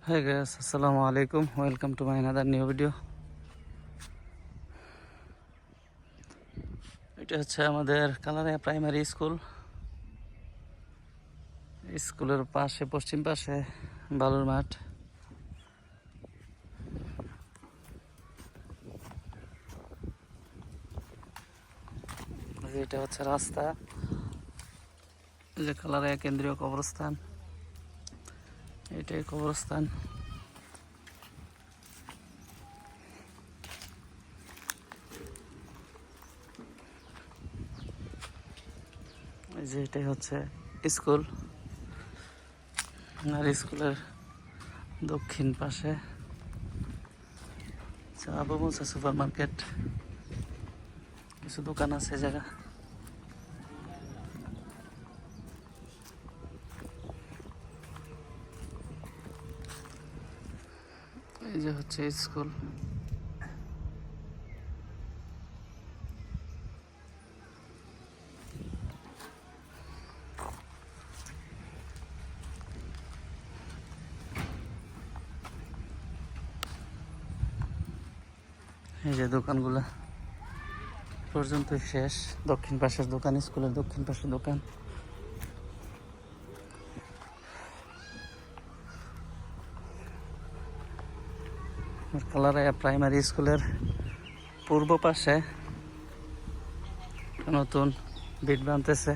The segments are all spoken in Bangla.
Hey guys, assalamu alaikum. Welcome to my another new video. এটা হচ্ছে আমাদের কালারিয়া প্রাইমারি স্কুল। স্কুলের পাশে পশ্চিম পাশে বালুর মাঠ। এটা হচ্ছে রাস্তা, যে কালারিয়া কেন্দ্রীয় কবরস্থান, এটাই কবরস্থান। যে এটাই হচ্ছে স্কুল, আর স্কুলের দক্ষিণ পাশে আবু মুসা সুপার মার্কেট, কিছু দোকান আছে জায়গা। এই যে হচ্ছে স্কুল। এই যে দোকানগুলা পর্যন্ত শেষ। দক্ষিণ পাশের দোকান, স্কুলের দক্ষিণ পাশের দোকান। কালারিয়া প্রাইমারি স্কুলের পূর্ব পাশে নতুন বিট বানতেছে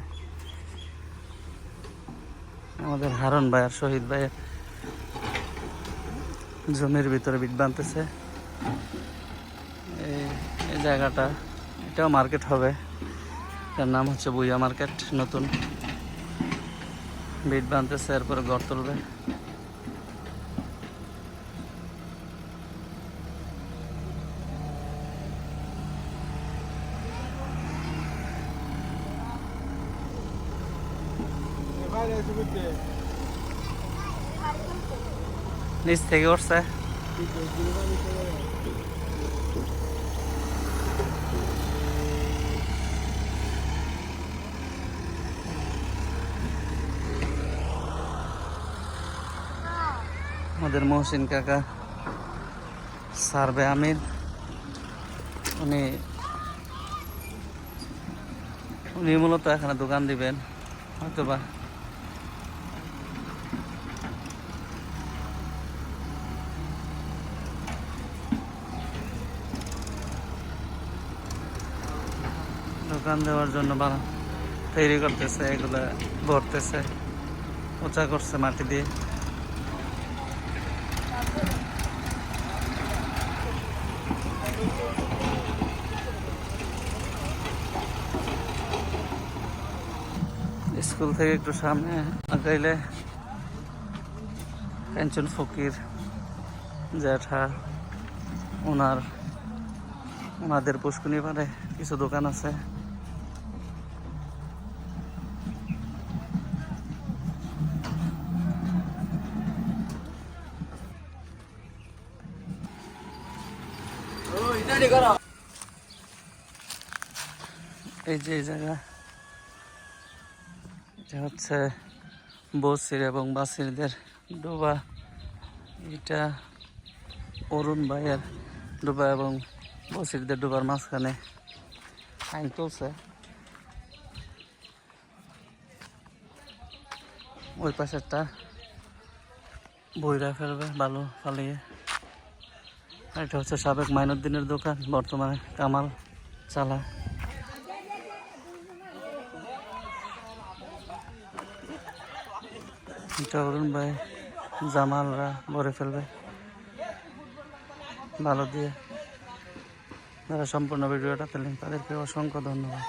আমাদের হারুন ভাই আর শহীদ ভাইয়ের জমির ভিতরে বিট বানতেছে। এই জায়গাটা, এটাও মার্কেট হবে, এর নাম হচ্ছে বুইয়া মার্কেট। নতুন বিট বানতেছে, এরপরে ঘর তুলবে। নিচ থেকে উঠছে। আমাদের মহসিন কাকা সার্ভে আমির, উনি মূলত এখানে দোকান দিবেন হয়তোবা। দোকান দেওয়ার জন্য তৈরি করতেছে, এগুলা ভরতেছে, উঁচা করছে মাটি দিয়ে। স্কুল থেকে একটু সামনে আগাইলে কাঞ্চন ফকির জ্যাঠা ওনাদের পুষ্কুনি পাড়ে কিছু দোকান আছে। এই যে জায়গা, এটা হচ্ছে বসির এবং বাসিরদের ডোবা। এটা অরুণ ভাইয়ের ডোবা এবং বসিরদের ডোবার মাঝখানে আইন চলছে। ওই পাশেরটা বইরা ফেলবে বালু ফালিয়ে। এটা হচ্ছে সাবেক মাইনুদ্দিনের দোকান, বর্তমানে কামাল চালায়। এটা অরুণ ভাই জামালরা ভরে ফেলবে ভালো দিয়ে। যারা সম্পূর্ণ ভিডিওটা পেলেন তাদেরকে অসংখ্য ধন্যবাদ।